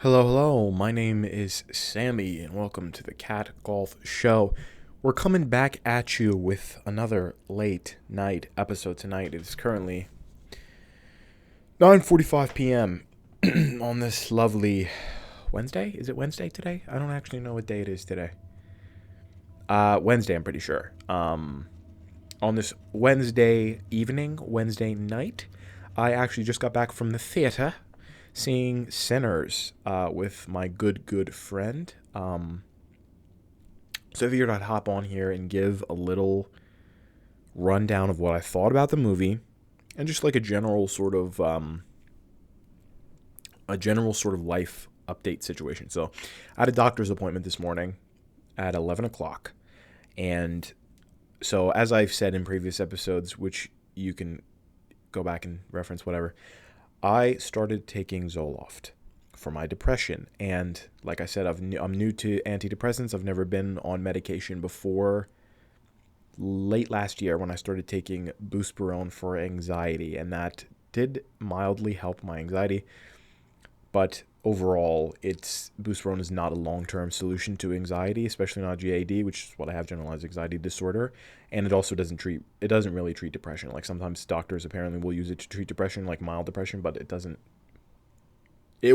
Hello, hello. My name is Sammy, and welcome to the Cat Golf Show. We're coming back at you with another late night episode tonight. It is currently 9:45 p.m. on this lovely Wednesday. Is it Wednesday today? I don't actually know what day it is today. Wednesday, I'm pretty sure. On this Wednesday evening, Wednesday night, I actually just got back from the theater seeing Sinners with my good friend. So I figured I'd hop on here and give a little rundown of what I thought about the movie and just like a general sort of life update situation. So I had a doctor's appointment this morning at 11 o'clock. And so as I've said in previous episodes, which you can go back and reference, whatever, I started taking Zoloft for my depression. And like I said, I'm new to antidepressants. I've never been on medication before late last year when I started taking Buspirone for anxiety. And that did mildly help my anxiety. But overall, Buspirone is not a long-term solution to anxiety, especially not GAD, which is what I have, generalized anxiety disorder. And it also doesn't really treat depression. Like sometimes doctors apparently will use it to treat depression, like mild depression, but it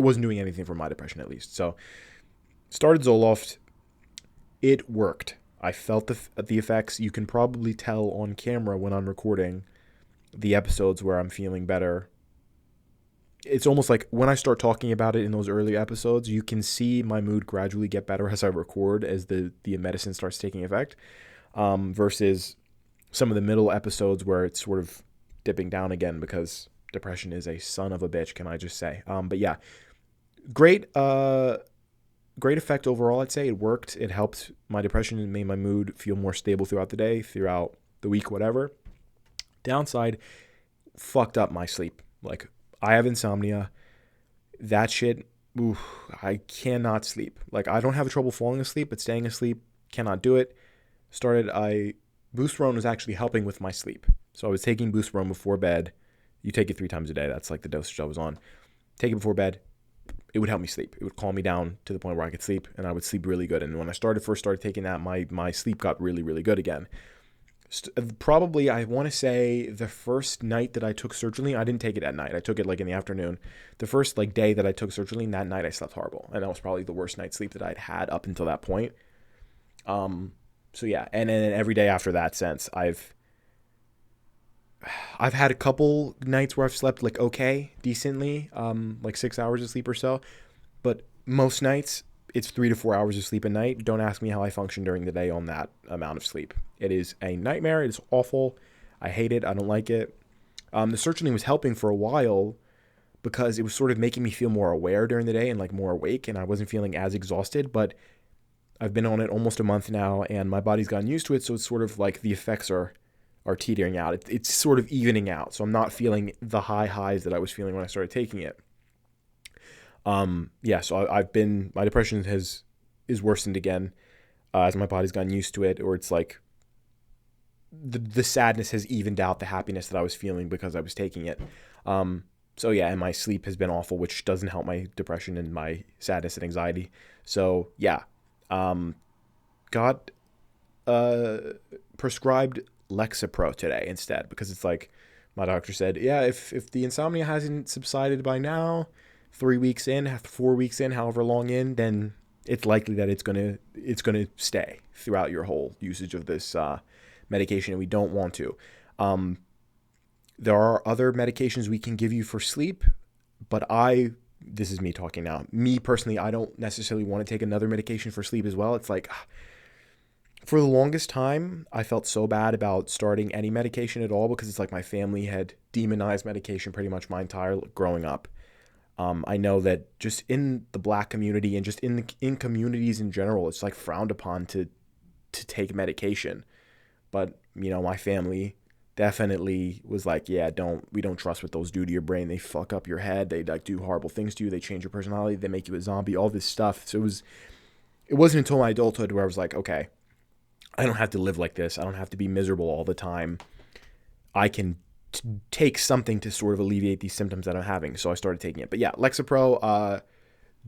wasn't doing anything for my depression at least. So started Zoloft. It worked. I felt the effects. You can probably tell on camera when I'm recording the episodes where I'm feeling better. It's almost like when I start talking about it in those early episodes, you can see my mood gradually get better as I record, as the medicine starts taking effect, versus some of the middle episodes where it's sort of dipping down again because depression is a son of a bitch, can I just say. But yeah, great great effect overall, I'd say. It worked. It helped my depression and made my mood feel more stable throughout the day, throughout the week, whatever. Downside, fucked up my sleep. Like, I have insomnia. That shit, oof, I cannot sleep. Like, I don't have trouble falling asleep, but staying asleep, cannot do it. Buspirone was actually helping with my sleep. So I was taking Buspirone before bed. You take it 3 times a day. That's like the dosage I was on. Take it before bed. It would help me sleep. It would calm me down to the point where I could sleep, and I would sleep really good. And when I first started taking that, my sleep got really, really good again. Probably, I want to say the first night that I took sertraline, I didn't take it at night. I took it like in the afternoon. The first like day that I took sertraline, that night I slept horrible, and that was probably the worst night's sleep that I'd had up until that point. So yeah, and then every day after that, since I've had a couple nights where I've slept like okay, decently, like 6 hours of sleep or so, but most nights it's 3 to 4 hours of sleep a night. Don't ask me how I function during the day on that amount of sleep. It is a nightmare. It is awful. I hate it. I don't like it. The sertraline was helping for a while because it was sort of making me feel more aware during the day and like more awake, and I wasn't feeling as exhausted. But I've been on it almost a month now, and my body's gotten used to it, so it's sort of like the effects are teetering out. It's sort of evening out, so I'm not feeling the high highs that I was feeling when I started taking it. Yeah, so my depression is worsened again as my body's gotten used to it, or it's like the sadness has evened out the happiness that I was feeling because I was taking it. So yeah, and my sleep has been awful, which doesn't help my depression and my sadness and anxiety. So yeah, got prescribed Lexapro today instead because it's like my doctor said, yeah, if the insomnia hasn't subsided by now, 3 weeks in, 4 weeks in, however long in, then it's likely that it's gonna stay throughout your whole usage of this medication, and we don't want to. There are other medications we can give you for sleep, but this is me talking now. Me personally, I don't necessarily want to take another medication for sleep as well. It's like, for the longest time, I felt so bad about starting any medication at all because it's like my family had demonized medication pretty much my entire growing up. I know that just in the Black community and just in communities in general, it's like frowned upon to take medication. But my family definitely was like, yeah, we don't trust what those do to your brain. They fuck up your head. They like do horrible things to you. They change your personality. They make you a zombie. All this stuff. So it wasn't until my adulthood where I was like, okay, I don't have to live like this. I don't have to be miserable all the time. I can take something to sort of alleviate these symptoms that I'm having. So I started taking it. But yeah, Lexapro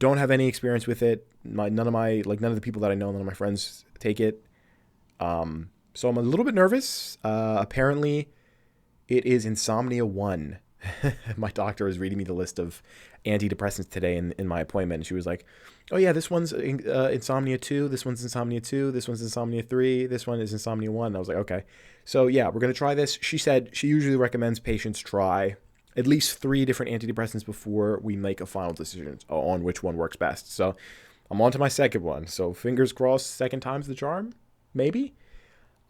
Don't have any experience with it. None of the people that I know, none of my friends take it. So I'm a little bit nervous. Apparently, it is Insomnia 1. My doctor was reading me the list of antidepressants today in my appointment. And she was like, oh, yeah, this one's Insomnia 2. This one's Insomnia 2. This one's Insomnia 3. This one is Insomnia 1. And I was like, okay. So, yeah, we're going to try this. She said she usually recommends patients try at least 3 different antidepressants before we make a final decision on which one works best. So I'm on to my second one. So fingers crossed, second time's the charm, maybe.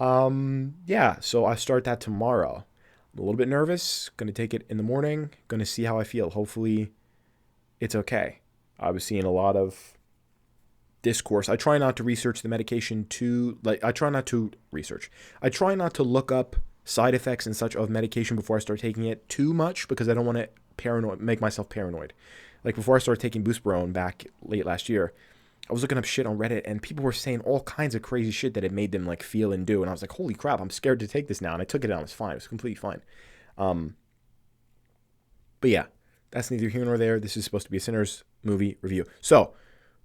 Yeah, so I start that tomorrow. I'm a little bit nervous. Going to take it in the morning. Going to see how I feel. Hopefully it's okay. I was seeing a lot of discourse. I try not to research the medication I try not to look up side effects and such of medication before I start taking it too much, because I don't want to make myself paranoid. Like before I started taking Buspirone back late last year, I was looking up shit on Reddit and people were saying all kinds of crazy shit that it made them like feel and do. And I was like, holy crap, I'm scared to take this now. And I took it and it was fine. It was completely fine. But yeah, that's neither here nor there. This is supposed to be a Sinners movie review. So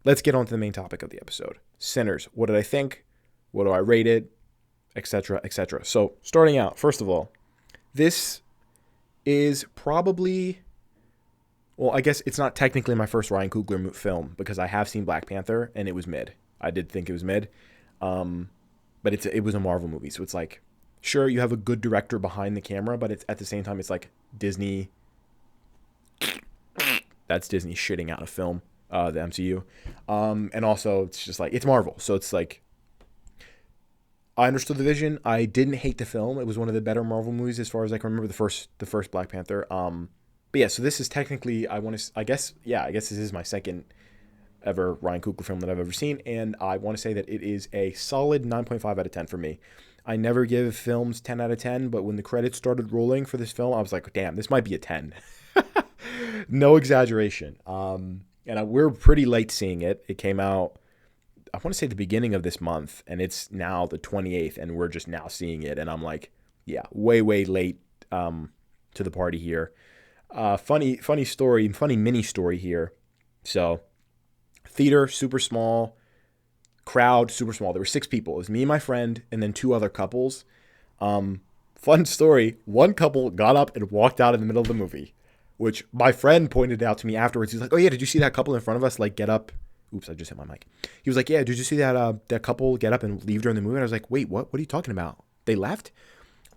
let's get on to the main topic of the episode. Sinners. What did I think? What do I rate it? Etc. etc. So starting out, first of all, this is probably... Well, I guess it's not technically my first Ryan Coogler film because I have seen Black Panther and it was mid. I did think it was mid. But it was a Marvel movie. So it's like, sure, you have a good director behind the camera, but it's at the same time, it's like Disney. That's Disney shitting out a film, the MCU. And also, it's just like, it's Marvel. So it's like, I understood the vision. I didn't hate the film. It was one of the better Marvel movies as far as I can remember, the first Black Panther. But yeah, so this is technically, I guess this is my second ever Ryan Coogler film that I've ever seen, and I want to say that it is a solid 9.5 out of 10 for me. I never give films 10 out of 10, but when the credits started rolling for this film, I was like, damn, this might be a 10. No exaggeration. We're pretty late seeing it. It came out, I want to say the beginning of this month, and it's now the 28th, and we're just now seeing it, and I'm like, yeah, way late to the party here. Funny mini story here. So, theater, super small. Crowd, super small. There were 6 people. It was me and my friend, and then 2 other couples. Fun story. One couple got up and walked out in the middle of the movie, which my friend pointed out to me afterwards. He's like, oh yeah, did you see that couple in front of us, like, get up? Oops, I just hit my mic. He was like, yeah, did you see that couple get up and leave during the movie? And I was like, wait, what? What are you talking about? They left?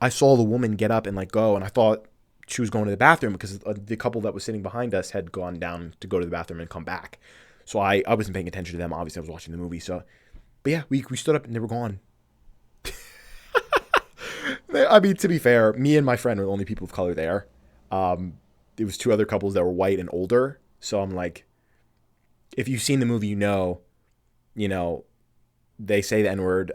I saw the woman get up and, like, go, and I thought she was going to the bathroom because the couple that was sitting behind us had gone down to go to the bathroom and come back. So I wasn't paying attention to them. Obviously, I was watching the movie. So, but yeah, we stood up and they were gone. I mean, to be fair, me and my friend were the only people of color there. There was 2 other couples that were white and older. So I'm like, if you've seen the movie, you know, they say the N-word.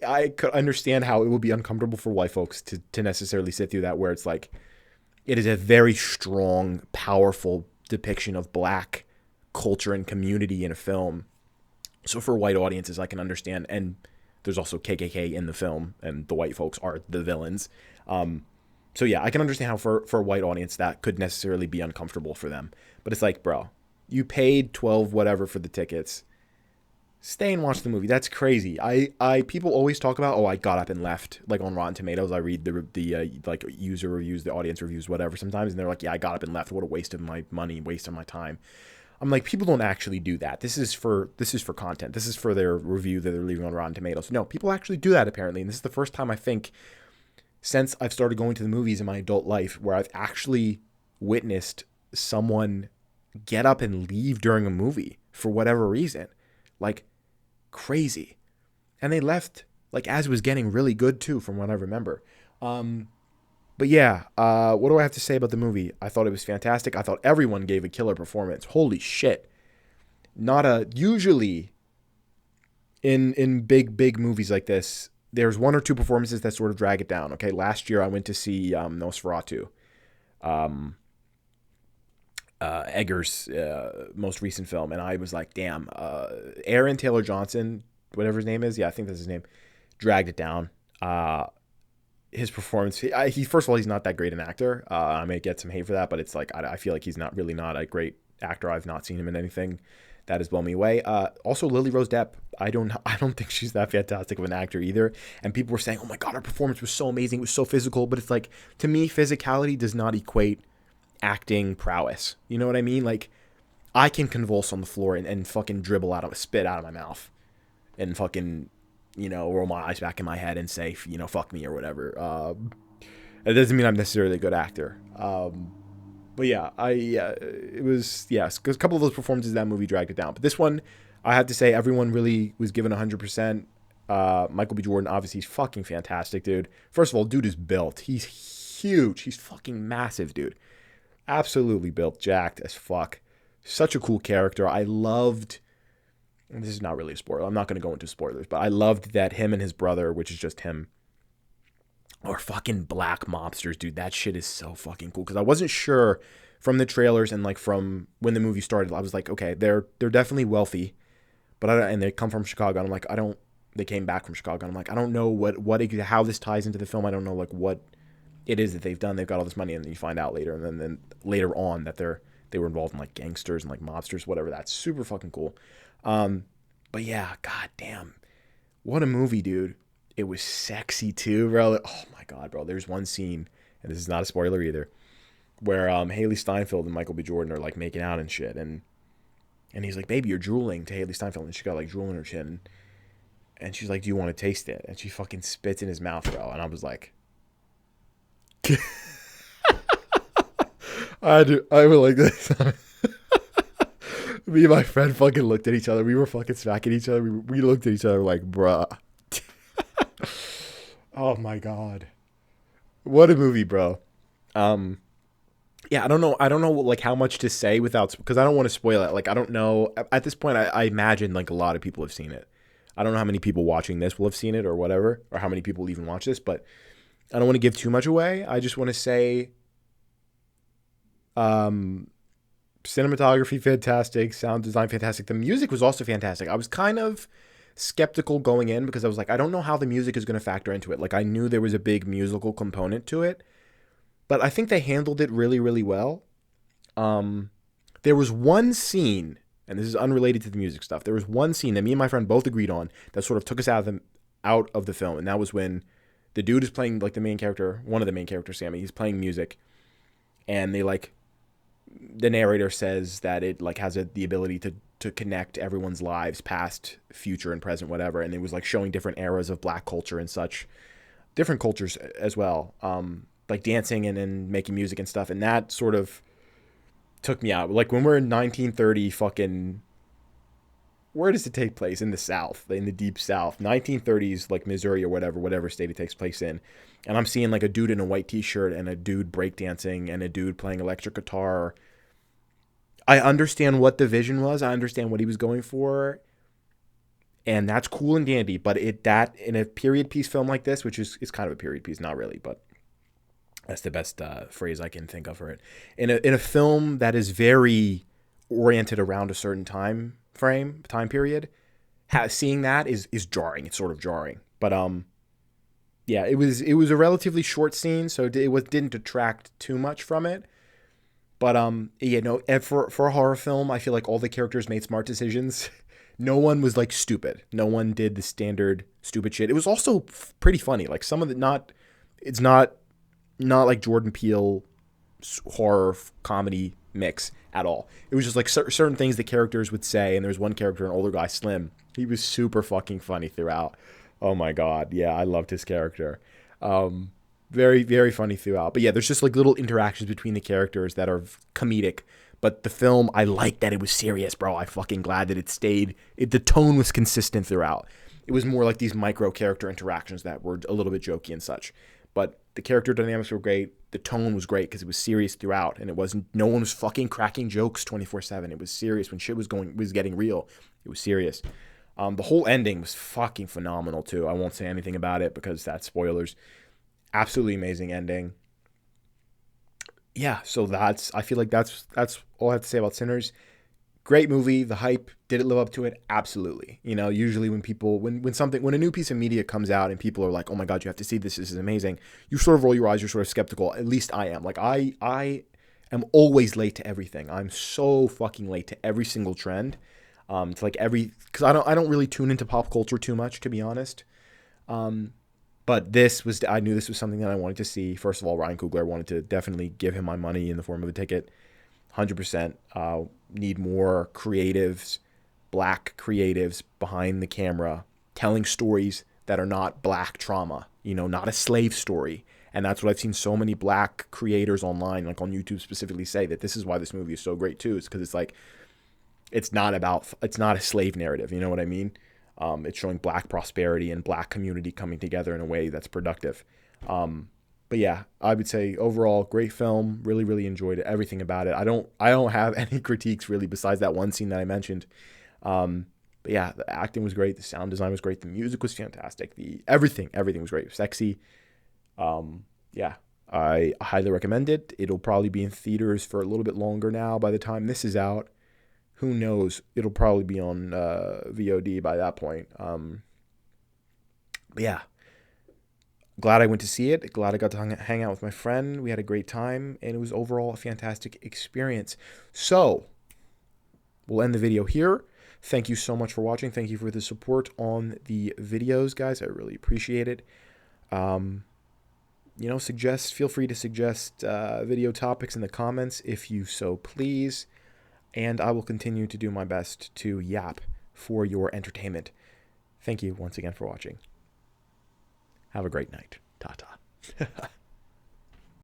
I could understand how it would be uncomfortable for white folks to necessarily sit through that, where it's like, it is a very strong, powerful depiction of black culture and community in a film. So for white audiences, I can understand. And there's also KKK in the film, and the white folks are the villains. So yeah, I can understand how for a white audience that could necessarily be uncomfortable for them. But it's like, bro, you paid $12 whatever for the tickets. Stay and watch the movie. That's crazy. People always talk about, I got up and left. Like on Rotten Tomatoes, I read the like user reviews, the audience reviews, whatever sometimes, and they're like, yeah, I got up and left. What a waste of my money, waste of my time. I'm like, people don't actually do that. This is for content. This is for their review that they're leaving on Rotten Tomatoes. No, people actually do that apparently, and this is the first time I think since I've started going to the movies in my adult life where I've actually witnessed someone get up and leave during a movie for whatever reason. Like, crazy. And they left like as it was getting really good too, from what I remember. But yeah, what do I have to say about the movie? I thought it was fantastic. I thought everyone gave a killer performance. Holy shit. Usually in big movies like this, there's 1 or 2 performances that sort of drag it down. Okay, last year I went to see Nosferatu. Eggers' most recent film, and I was like, damn, Aaron Taylor Johnson, whatever his name is, yeah, I think that's his name, dragged it down. His performance, he first of all, he's not that great an actor. I may get some hate for that, but it's like, I feel like he's not a great actor. I've not seen him in anything that has blown me away. Also, Lily Rose Depp. I don't think she's that fantastic of an actor either. And people were saying, "Oh my god, her performance was so amazing. It was so physical." But it's like, to me, physicality does not equate acting prowess. You know what I mean? Like, I can convulse on the floor and fucking spit out of my mouth, and fucking, roll my eyes back in my head and say, fuck me or whatever. It doesn't mean I'm necessarily a good actor. But yeah, it was, yes, because a couple of those performances in that movie dragged it down. But this one, I have to say, everyone really was given 100%. Michael B. Jordan, obviously, he's fucking fantastic, dude. First of all, dude is built. He's huge. He's fucking massive, dude. Absolutely built, jacked as fuck. Such a cool character. I loved, and this is not really a spoiler, I'm not going to go into spoilers, but I loved that him and his brother, which is just him, are fucking black mobsters, dude. That shit is so fucking cool. Because I wasn't sure from the trailers and like from when the movie started. I was like, okay, they're definitely wealthy, but and they come from Chicago. And I'm like, they came back from Chicago. And I'm like, I don't know how this ties into the film. I don't know like what it is that they've done. They've got all this money, and then you find out later, and then later on that they were involved in like gangsters and like mobsters, whatever. That's super fucking cool. But yeah, god damn, what a movie, dude. It was sexy too, bro. Oh my god, bro. There's one scene, and this is not a spoiler either, where Haley Steinfeld and Michael B. Jordan are like making out and shit, and he's like, "Baby, you're drooling," to Haley Steinfeld, and she got like drool in her chin, and she's like, "Do you want to taste it?" And she fucking spits in his mouth, bro. And I was like, I was like this. Me and my friend fucking looked at each other. We were fucking smacking each other. We looked at each other like, bruh. Oh my god, what a movie, bro. Yeah, I don't know like how much to say without, because I don't want to spoil it. Like, I don't know at this point. I imagine like a lot of people have seen it. I don't know how many people watching this will have seen it or whatever, or how many people even watch this, but I don't want to give too much away. I just want to say, cinematography fantastic, sound design fantastic. The music was also fantastic. I was kind of skeptical going in because I was like, I don't know how the music is going to factor into it. Like, I knew there was a big musical component to it, but I think they handled it really, really well. There was one scene, and this is unrelated to the music stuff. There was one scene that me and my friend both agreed on that sort of took us out of the film, and that was when the dude is playing like the main character, one of the main characters, Sammy. He's playing music, and the narrator says that it like has the ability to connect everyone's lives, past, future, and present, whatever. And it was like showing different eras of black culture and such, different cultures as well, like dancing and making music and stuff. And that sort of took me out. Like when we're in 1930 fucking, where does it take place? In the South, in the deep South, 1930s, like Missouri or whatever state it takes place in. And I'm seeing like a dude in a white t-shirt and a dude breakdancing and a dude playing electric guitar. I understand what the vision was. I understand what he was going for. And that's cool and dandy. But that in a period piece film like this, which is kind of a period piece, not really, but that's the best phrase I can think of for it. In a film that is very oriented around a certain time period, seeing that is jarring. It's sort of jarring. But yeah, it was a relatively short scene, so it didn't detract too much from it. But yeah, no, for a horror film, I feel like all the characters made smart decisions. No one was like stupid. No one did the standard stupid shit. It was also pretty funny. Like some of it's not like Jordan Peele horror comedy mix at all. It was just like certain things the characters would say, and there's one character, an older guy, Slim. He was super fucking funny throughout. Oh my god, yeah, I loved his character. Very, very funny throughout. But yeah, there's just like little interactions between the characters that are comedic. But the film, I like that it was serious, bro. I'm fucking glad that it stayed. The tone was consistent throughout. It was more like these micro character interactions that were a little bit jokey and such. But the character dynamics were great. The tone was great because it was serious throughout, and no one was fucking cracking jokes 24/7. It was serious when shit was getting real. It was serious. The whole ending was fucking phenomenal too. I won't say anything about it because that's spoilers. Absolutely amazing ending. Yeah, so I feel like that's all I have to say about Sinners. Great movie. The hype, did it live up to it? Absolutely. You know, usually when a new piece of media comes out and people are like, "Oh my god, you have to see this. This is amazing." You sort of roll your eyes. You're sort of skeptical. At least I am. Like I am always late to everything. I'm so fucking late to every single trend. To like because I don't really tune into pop culture too much, to be honest. But I knew this was something that I wanted to see. First of all, Ryan Coogler, wanted to definitely give him my money in the form of a ticket. 100%. Need more creatives, black creatives behind the camera, telling stories that are not black trauma, not a slave story. And that's what I've seen so many black creators online, like on YouTube specifically, say that this is why this movie is so great too. Is because it's like, it's not a slave narrative. You know what I mean? It's showing black prosperity and black community coming together in a way that's productive. But yeah, I would say overall great film. Really, really enjoyed everything about it. I don't have any critiques really besides that one scene that I mentioned. But yeah, the acting was great. The sound design was great. The music was fantastic. Everything was great. Sexy. Yeah, I highly recommend it. It'll probably be in theaters for a little bit longer now by the time this is out. Who knows? It'll probably be on VOD by that point. But yeah, glad I went to see it. Glad I got to hang out with my friend. We had a great time, and it was overall a fantastic experience. So, we'll end the video here. Thank you so much for watching. Thank you for the support on the videos, guys. I really appreciate it. Feel free to suggest video topics in the comments if you so please. And I will continue to do my best to yap for your entertainment. Thank you once again for watching. Have a great night. Ta-ta.